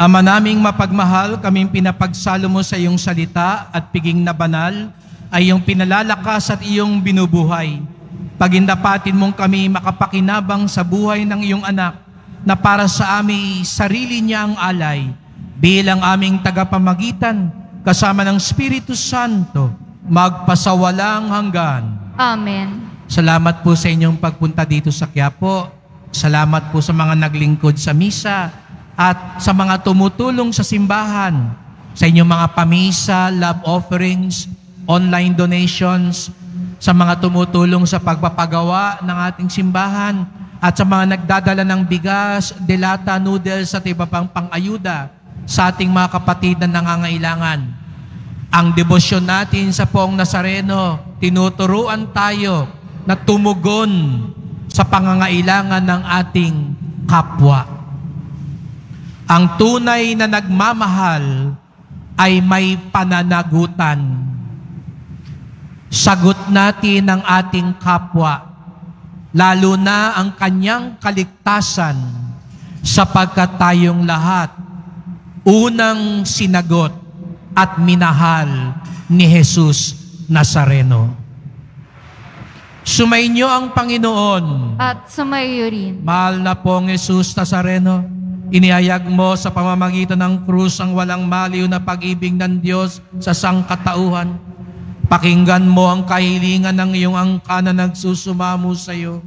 Ama naming mapagmahal, kaming pinapagsalo mo sa iyong salita at piging na banal ay iyong pinalalakas at iyong binubuhay. Pagindapatin mong kami makapakinabang sa buhay ng iyong anak na para sa aming sarili niya ang alay bilang aming tagapamagitan kasama ng Espiritu Santo magpasawalang hanggan. Amen. Salamat po sa inyong pagpunta dito sa Quiapo. Salamat po sa mga naglingkod sa misa at sa mga tumutulong sa simbahan, sa inyong mga pamisa, love offerings, online donations, sa mga tumutulong sa pagpapagawa ng ating simbahan, at sa mga nagdadala ng bigas, delata, noodles at iba pang pang-ayuda sa ating mga kapatid na nangangailangan. Ang debosyon natin sa Poong Nazareno, tinuturuan tayo na tumugon sa pangangailangan ng ating kapwa. Ang tunay na nagmamahal ay may pananagutan. Sagot natin ang ating kapwa, lalo na ang kanyang kaligtasan, sapagkat tayong lahat unang sinagot at minahal ni Jesus Nazareno. Sumainyo ang Panginoon. At sumayo rin. Mahal na pong Jesus Nazareno, inihayag mo sa pamamagitan ng krus ang walang maliw na pag-ibig ng Diyos sa sangkatauhan. Pakinggan mo ang kahilingan ng iyong angka na nagsusumamo sa iyo.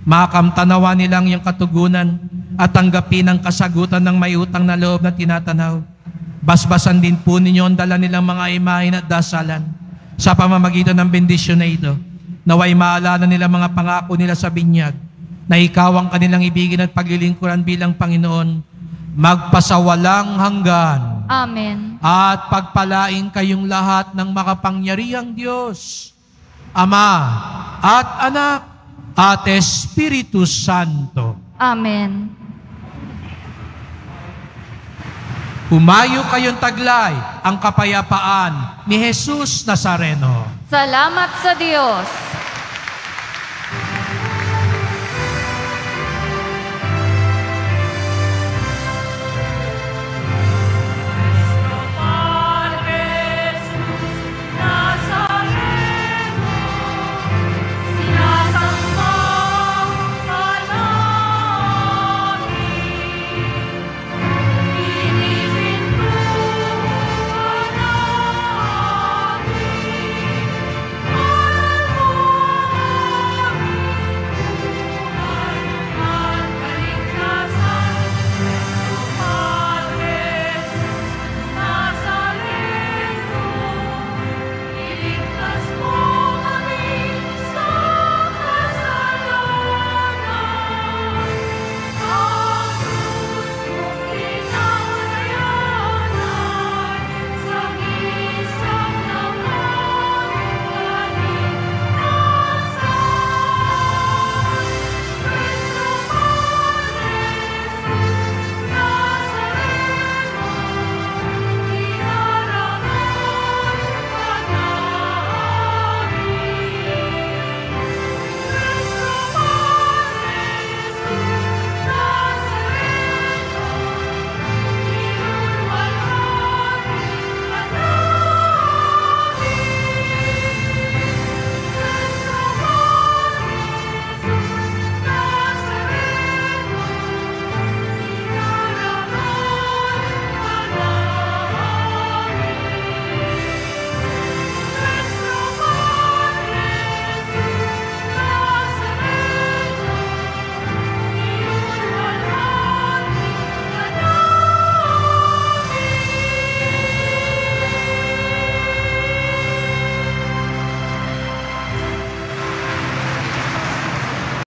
Makamtanawa nilang iyong katugunan at tanggapin ang kasagutan ng may utang na loob na tinatanaw. Basbasan din po ninyo ang dala nilang mga imahin at dasalan sa pamamagitan ng bendisyon na ito. Naway maalala nila mga pangako nila sa binyag na ikaw ang kanilang ibigin at paglilingkuran bilang Panginoon, magpasawalang hanggan. Amen. At pagpalain kayong lahat ng makapangyarihang Diyos, Ama at Anak at Espiritu Santo. Amen. Humayo kayong taglay ang kapayapaan ni Jesus Nazareno. Salamat sa Diyos.